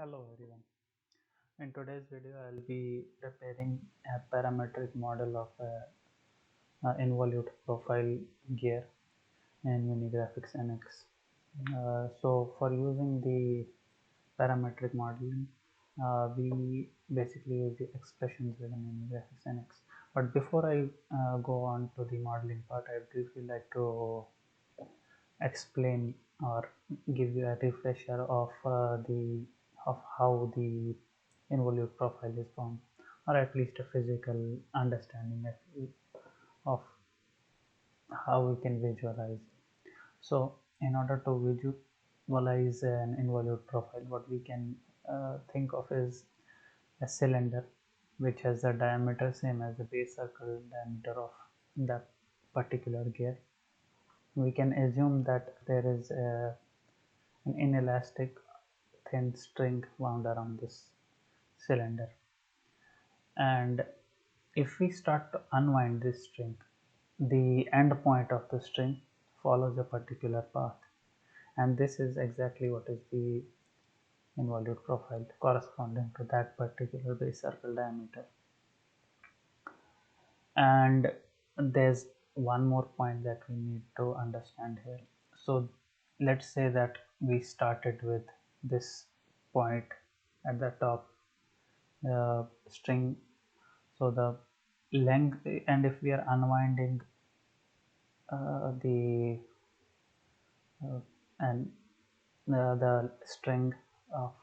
Hello everyone. In today's video, I'll be preparing a parametric model of a involute profile gear in Unigraphics NX. So for using the parametric modeling, we basically use the expressions within Unigraphics NX. But before I go on to the modeling part, I briefly like to explain or give you a refresher of how the involute profile is formed, or at least a physical understanding of how we can visualize. So in order to visualize an involute profile, what we can think of is a cylinder which has a diameter same as the base circle diameter of that particular gear. We can assume that there is an inelastic thin string wound around this cylinder, and if we start to unwind this string, the end point of the string follows a particular path, and this is exactly what is the involute profile corresponding to that particular base circle diameter. And there's one more point that we need to understand here. So let's say that we started with this point at the top string, so the length, and if we are unwinding the and the string of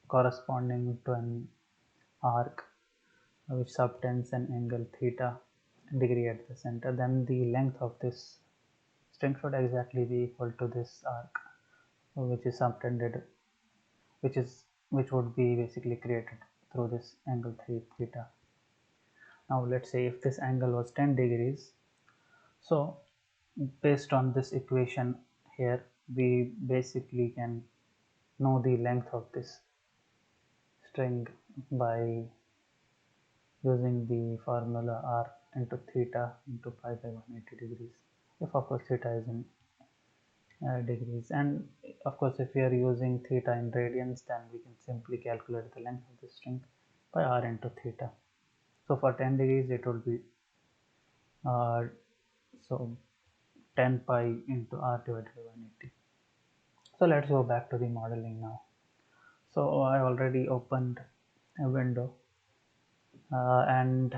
corresponding to an arc which subtends an angle theta degree at the center, then the length of this string should exactly be equal to this arc, which is subtended, which would be basically created through this angle theta. Now let's say if this angle was 10 degrees, so based on this equation here, we basically can know the length of this string by using the formula r into theta into pi by 180 degrees, if of course theta is in degrees. And of course, if we are using theta in radians, then we can simply calculate the length of the string by r into theta. So for 10 degrees it will be so 10 pi into r divided by 180. So let's go back to the modeling now. So I already opened a window and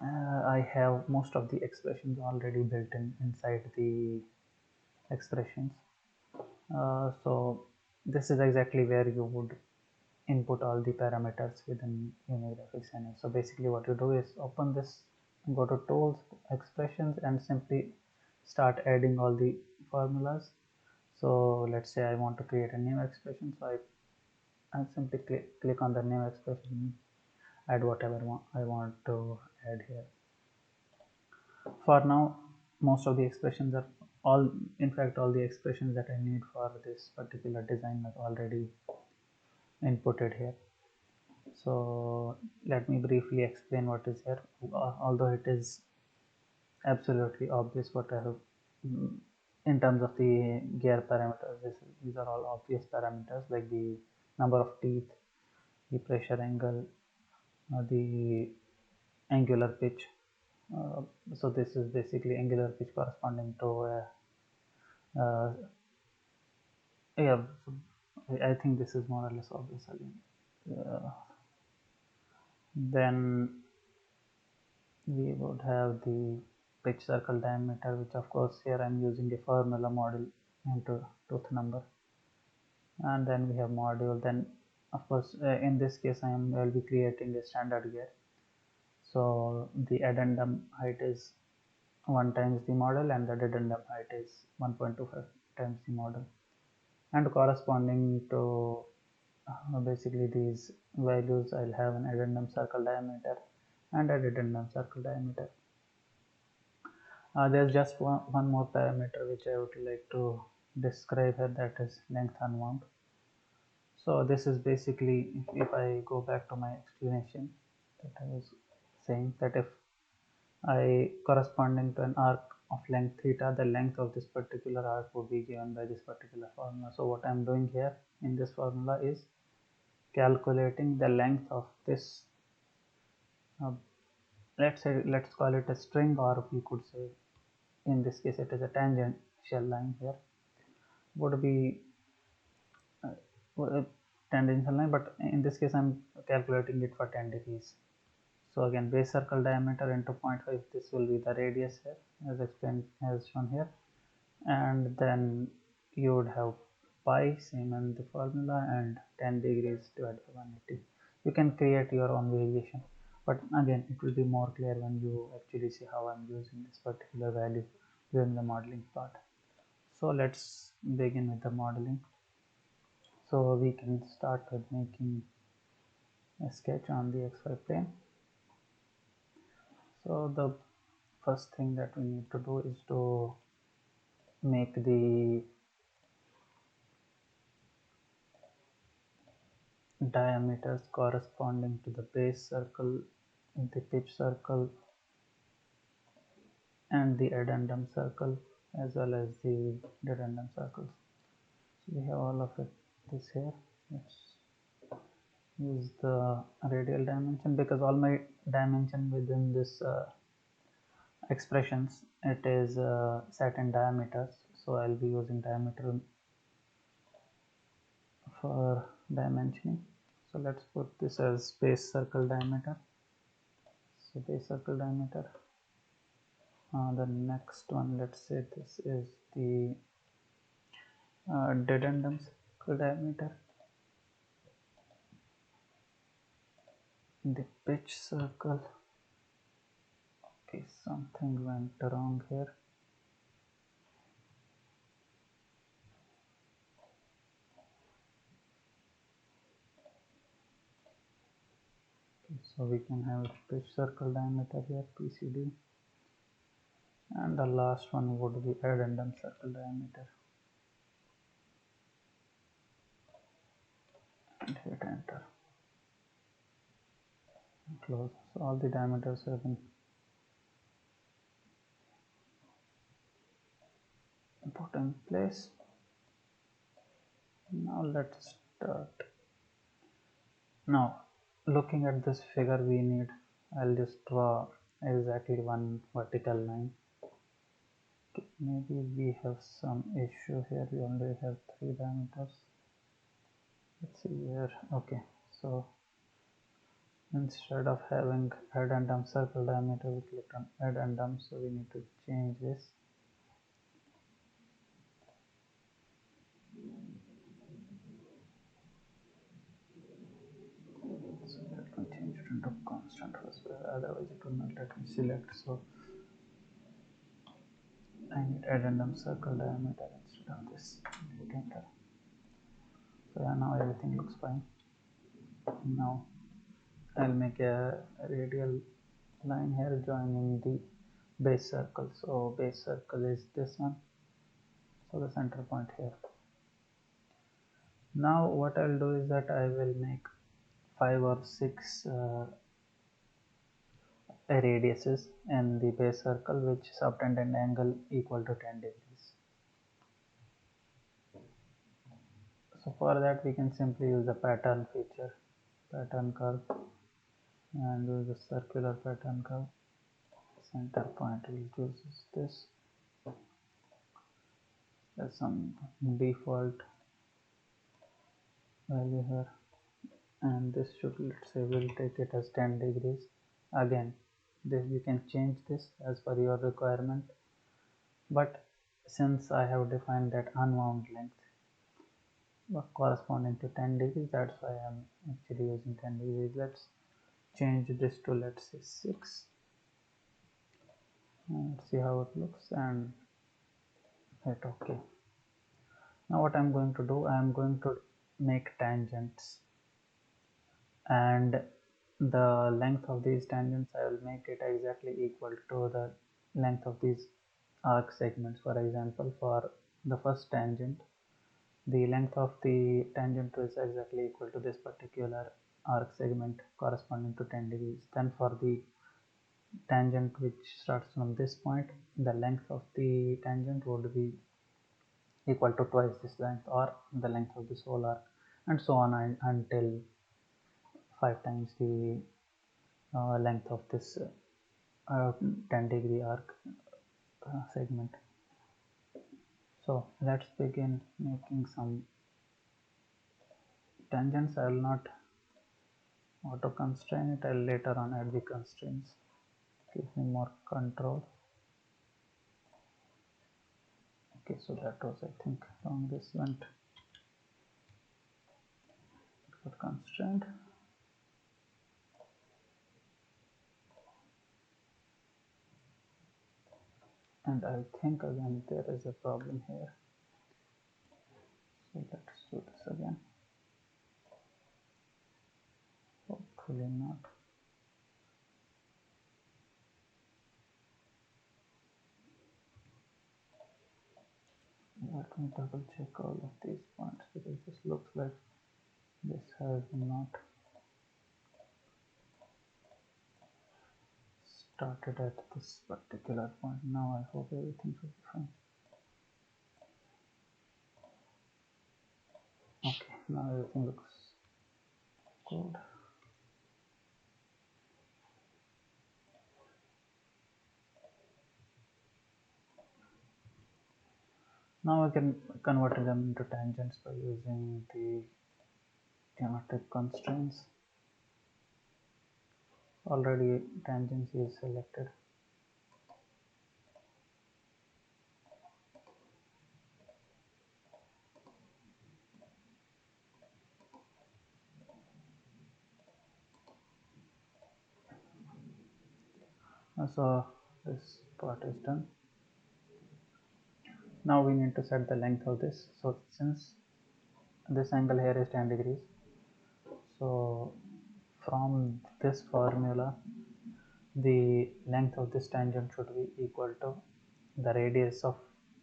I have most of the expressions already built inside the expressions. So this is exactly where you would input all the parameters within Unigraphics NX. So basically what you do is open this, go to tools, expressions, and simply start adding all the formulas. So let's say I want to create a new expression, so I simply click on the new expression, add whatever I want to add here. For now, most of the expressions are in fact all the expressions that I need for this particular design are already inputted here. So let me briefly explain what is here, although it is absolutely obvious what I have in terms of the gear parameters. These are all obvious parameters, like the number of teeth, the pressure angle, the angular pitch. So this is basically angular pitch corresponding to uh, yeah, so I think this is more or less obvious again. Then we would have the pitch circle diameter, which of course here I'm using a formula model into tooth number. And then we have module. Then of course in this case will be creating a standard gear, so the addendum height is 1 times the model and the addendum height is 1.25 times the model, and corresponding to basically these values, I'll have an addendum circle diameter and a addendum circle diameter. There's just one more parameter which I would like to describe here, that is length unwound. So this is basically, if I go back to my explanation that I was saying, that if I corresponding to an arc of length theta, the length of this particular arc would be given by this particular formula. So what I'm doing here in this formula is calculating the length of this, uh, let's call it a string, or we could say in this case it is a tangential line here, would be tangential line, but in this case I'm calculating it for 10 degrees. So again, base circle diameter into 0.5, this will be the radius here as explained, as shown here, and then you would have pi, same in the formula, and 10 degrees divided by 180. You can create your own variation, but again it will be more clear when you actually see how I'm using this particular value during the modeling part. So let's begin with the modeling. So we can start with making a sketch on the xy plane. So the first thing that we need to do is to make the diameters corresponding to the base circle, the pitch circle, and the addendum circle, as well as the dedendum circles. So we have all of it this here. Let's use the radial dimension, because all my dimension within this expressions, it is set in diameters, so I'll be using diameter for dimensioning. So let's put this as base circle diameter. So base circle diameter. The next one, let's say this is the dedendum circle diameter. The pitch circle. Okay, something went wrong here. Okay, so we can have pitch circle diameter here, PCD, and the last one would be addendum circle diameter. And hit enter. Close. So all the diameters have been put in place. Now let's start. Now looking at this figure, we need, I'll just draw exactly one vertical line. Okay, maybe we have some issue here, we only have 3 diameters. Let's see here. Okay, so instead of having addendum circle diameter, we click on addendum, so we need to change this. So let me change it into constant first, otherwise it will not let me select. So I need addendum circle diameter instead of this. Hit enter. So yeah, now everything looks fine. Now I'll make a radial line here joining the base circle. So base circle is this one, so the center point here. Now what I'll do is that I will make 5 or 6 radiuses in the base circle which subtend an angle equal to 10 degrees. So for that we can simply use the pattern feature, pattern curve, and use the circular pattern curve. Center point will choose this as some default value here, and this should, let's say we'll take it as 10 degrees. Again, this you can change this as per your requirement, but since I have defined that unwound length corresponding to 10 degrees, that's why I'm actually using 10 degrees. Let's change this to, let's say, 6, and see how it looks, and hit OK. Now what I'm going to do, I'm going to make tangents, and the length of these tangents, I will make it exactly equal to the length of these arc segments. For example, for the first tangent, the length of the tangent is exactly equal to this particular arc segment corresponding to 10 degrees. Then for the tangent which starts from this point, the length of the tangent would be equal to twice this length or the length of this whole arc, and so on until 5 times the length of this 10-degree arc segment. So let's begin making some tangents. I will not auto constrain it, I will later on add the constraints, give me more control. Okay, so that was, I think, along this went got constrained, and I think again there is a problem here, so let's do this again. Hopefully not. Let me double check all of these points, because this looks like this has not started at this particular point. Now I hope everything should be fine. Okay, now everything looks good. Now we can convert them into tangents by using the geometric constraints. Already tangents is selected. So this part is done. Now we need to set the length of this. So since this angle here is 10 degrees, so from this formula the length of this tangent should be equal to the radius of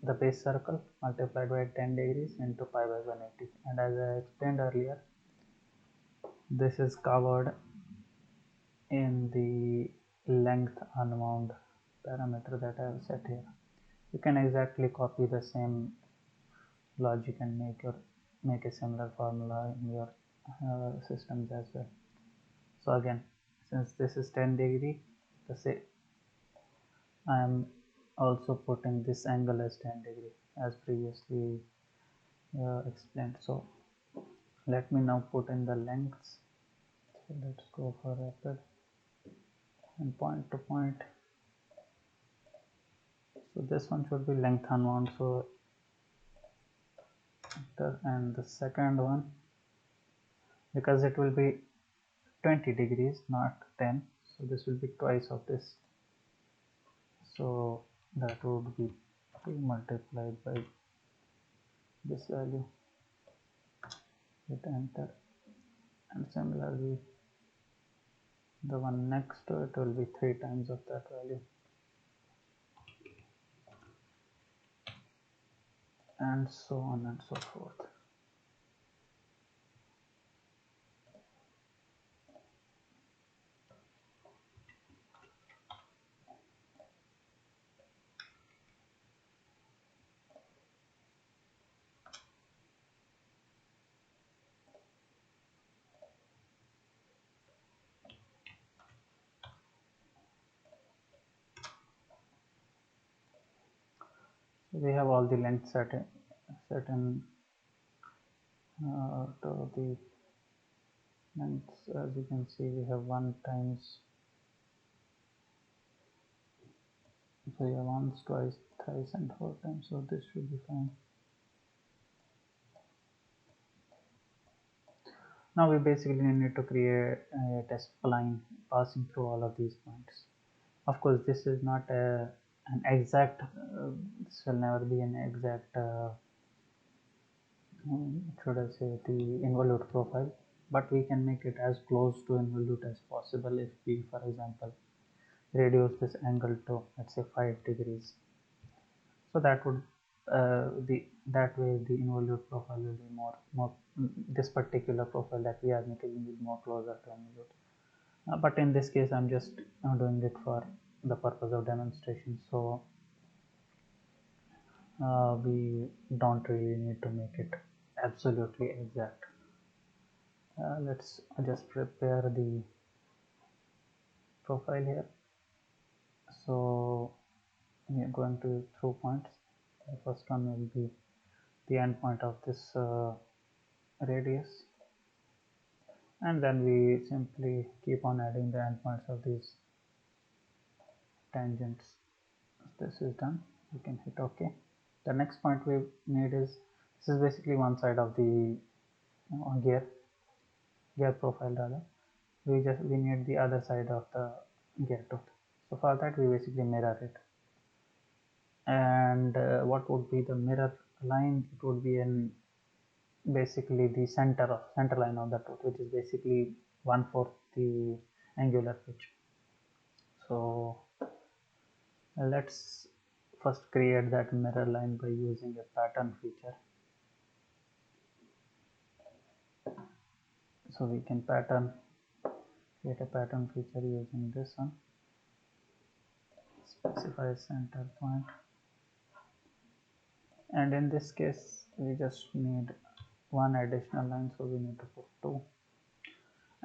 the base circle multiplied by 10 degrees into pi by 180. And as I explained earlier, this is covered in the length unwound parameter that I have set here. You can exactly copy the same logic and make a similar formula in your systems as well. So again, since this is 10 degree, I am also putting this angle as 10 degree as previously explained. So let me now put in the lengths. So let's go for rapid and point to point. So this one should be length unwound, so enter, and the second one, because it will be 20 degrees not 10, so this will be twice of this, so that would be 2 multiplied by this value. Hit enter, and similarly the one next to it will be 3 times of that value, and so on and so forth. So we have all the lengths set in to the lengths. As you can see, we have 1 times, so we have once, twice, thrice, and 4 times, so this should be fine. Now we basically need to create a test spline passing through all of these points. Of course, this is not an exact, this will never be an exact, should I say, the involute profile, but we can make it as close to involute as possible if we, for example, reduce this angle to, let's say, 5 degrees. So that would that way the involute profile will be more this particular profile that we are making will be more closer to involute. But in this case I'm just doing it for the purpose of demonstration. So we don't really need to make it absolutely exact. Let's just prepare the profile here. So we are going to through points. The first one will be the endpoint of this radius, and then we simply keep on adding the endpoints of these tangents. This is done. We can hit OK. The next point we need is, this is basically one side of the gear profile rather. We need the other side of the gear tooth. So for that we basically mirror it. And what would be the mirror line? It would be in basically the center line of the tooth, which is basically 1/4 the angular pitch. So let's first create that mirror line by using a pattern feature. So we can create a pattern feature using this one. Specify center point, and in this case we just need one additional line, so we need to put 2,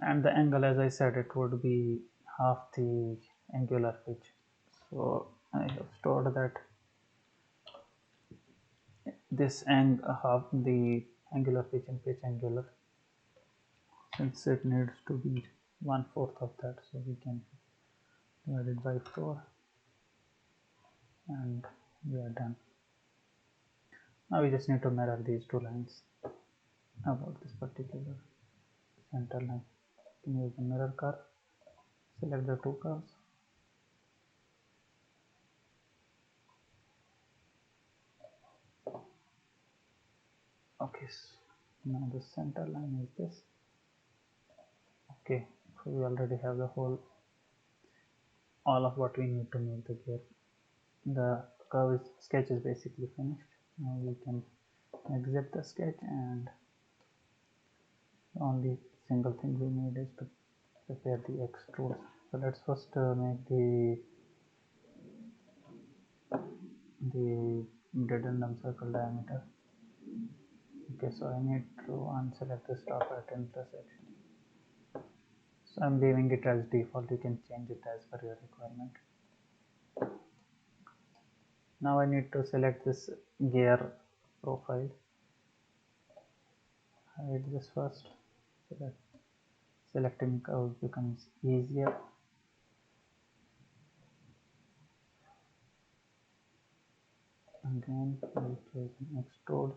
and the angle, as I said, it would be half the angular pitch. So I have stored that this half the angular pitch in pitch angular, since it needs to be 1/4 of that, so we can divide it by 4, and we are done. Now we just need to mirror these two lines about this particular center line. You can use the mirror curve, select the two curves, okay. So now the center line is this. Okay, so we already have the all of what we need to make the gear. The sketch is basically finished. Now we can exit the sketch, and the only single thing we need is to prepare the extrude. So let's first make the dedendum circle diameter. Okay, so I need to unselect the stop at intersection. So I'm leaving it as default. You can change it as per your requirement. Now I need to select this gear profile. Hide this first, so that selecting curves becomes easier. Again, we'll choose an extrude.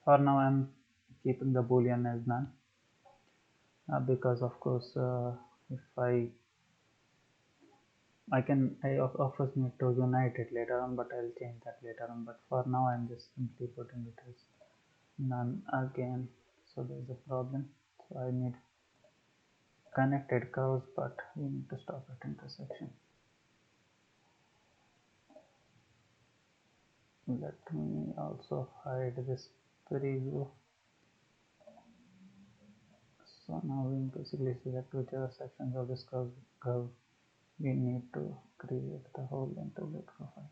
For now I'm keeping the boolean as none, because of course if I of course need to unite it later on, but I'll change that later on. But for now I'm just simply putting it as none again. So there's a problem. So I need connected curves, but we need to stop at intersection. Let me also hide this preview. So now we basically select whichever sections of this curve we need to create the whole interlude profile.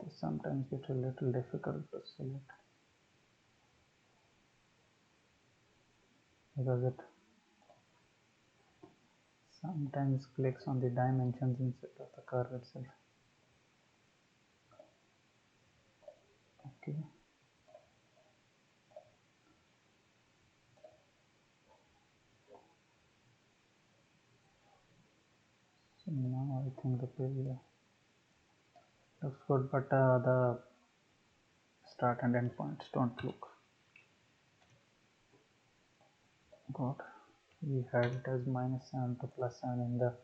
This sometimes gets a little difficult to select because it sometimes clicks on the dimensions instead of the curve itself. Okay. So now I think the preview looks good, but the start and end points don't look good. We had it as -7 to +7 in the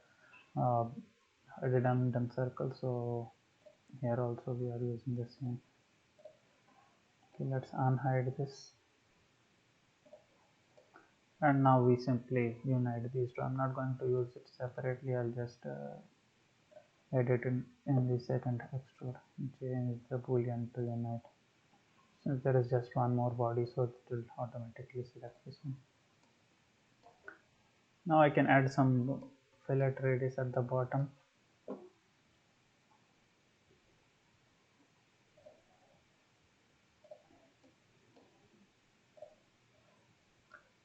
redundant circle, so here also we are using the same. Okay, let's unhide this, and now we simply unite these two. I'm not going to use it separately. I'll just edit in the second extrude, change the boolean to unite. Since there is just one more body, so it will automatically select this one. Now I can add some fillet radius at the bottom.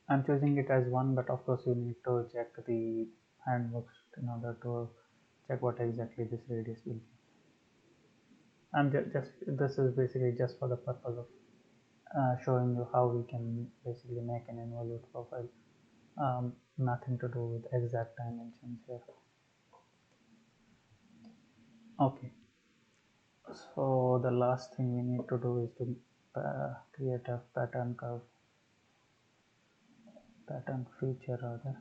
I'm choosing it as 1, but of course you need to check the handbooks in order to check what exactly this radius will be. I'm just this is basically just for the purpose of showing you how we can basically make an involute profile. Nothing to do with exact dimensions here. Okay, so the last thing we need to do is to create a pattern curve, pattern feature rather,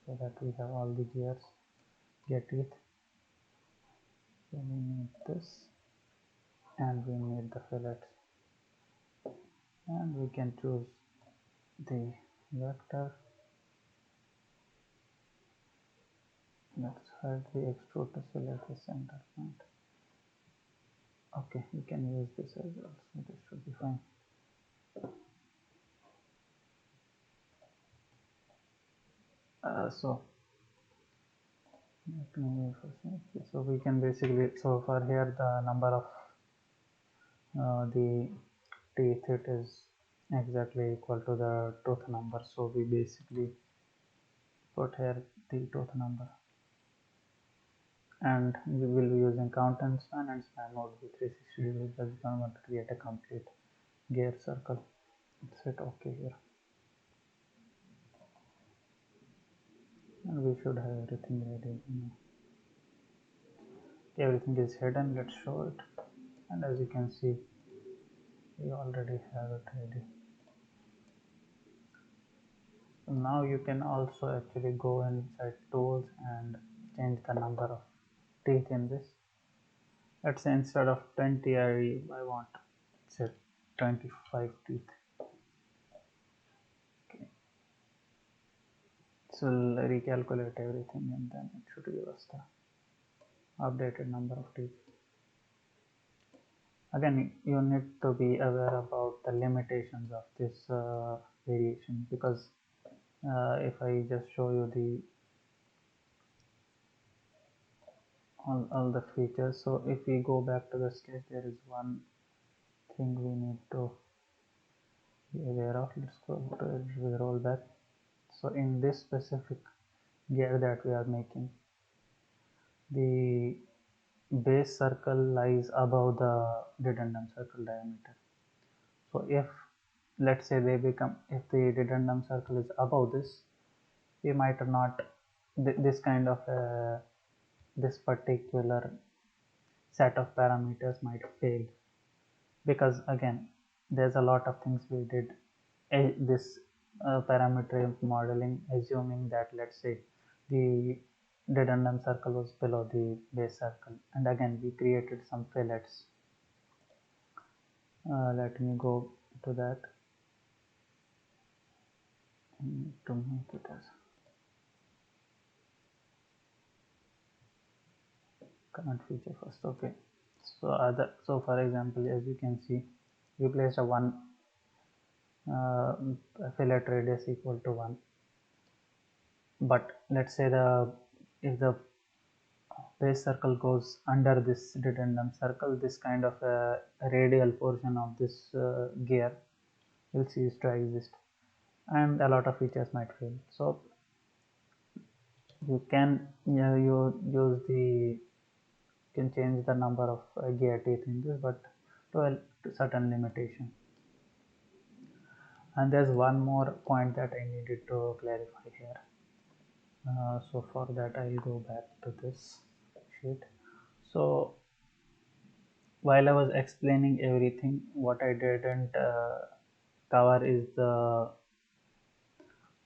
so that we have all the gear teeth. So we need this, and we need the fillets, and we can choose the vector. Let's hide the extrude to select the center point. Okay, we can use this as well, so this should be fine. So let me first, so we can basically, so for here the number of the teeth, it is exactly equal to the tooth number, so we basically put here the tooth number, and we will be using count and span, and span mode with 360 degrees because we don't want to create a complete gear circle. Let's hit OK here, and we should have everything ready now. Everything is hidden. Let's show it, and as you can see, we already have it ready. So now you can also actually go inside tools and change the number of teeth in this. Let's say instead of 20, I want, say, 25 teeth. Okay, so we'll recalculate everything, and then it should give us the updated number of teeth. Again, you need to be aware about the limitations of this variation, because if I just show you the all the features, so if we go back to the sketch, there is one thing we need to be aware of. Let's go to roll back. So in this specific gear that we are making, the base circle lies above the dedendum circle diameter. So if, let's say, if the dedendum circle is above this, we might not, this kind of this particular set of parameters might fail, because again there's a lot of things we did this parametric modeling assuming that, let's say, the dedendum circle was below the base circle, and again we created some fillets. Let me go to that to make it as current feature first. Okay, so for example, as you can see, we placed a one fillet radius equal to 1, but let's say if the base circle goes under this dedendum circle, this kind of a radial portion of this gear will cease to exist, and a lot of features might fail. So you can you use the can change the number of gear teeth in this, but to a certain limitation. And there's one more point that I needed to clarify here. So for that I'll go back to this sheet. So while I was explaining everything, what I didn't cover is the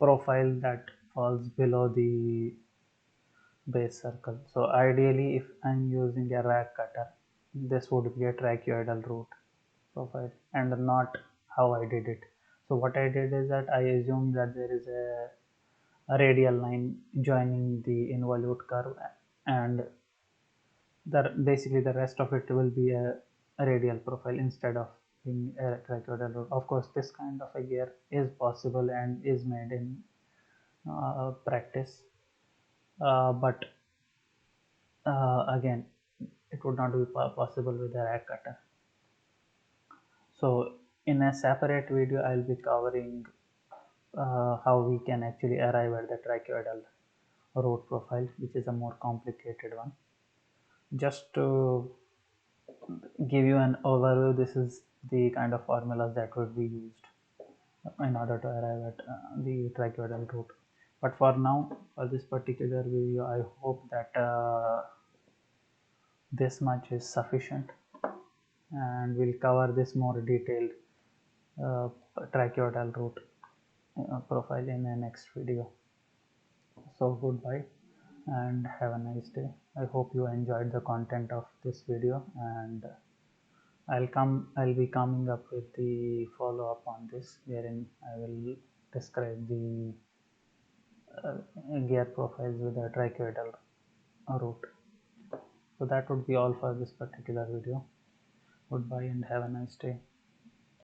profile that falls below the base circle. So ideally, if I'm using a rack cutter, this would be a trochoidal root profile and not how I did it. So what I did is that I assumed that there is a radial line joining the involute curve, and basically the rest of it will be a radial profile instead of being a trochoidal root. Of course, this kind of a gear is possible and is made in practice, but again, it would not be possible with a rack cutter. So in a separate video, I'll be covering how we can actually arrive at the trachoidal root profile, which is a more complicated one. Just to give you an overview, this is the kind of formulas that would be used in order to arrive at the trachoidal root. But for now, for this particular video, I hope that this much is sufficient, and we'll cover this more detailed uh, trachoidal root profile in the next video. So goodbye and have a nice day. I hope you enjoyed the content of this video, and I'll be coming up with the follow up on this, wherein I will describe the gear profiles with the trachoidal root. So that would be all for this particular video. Goodbye and have a nice day.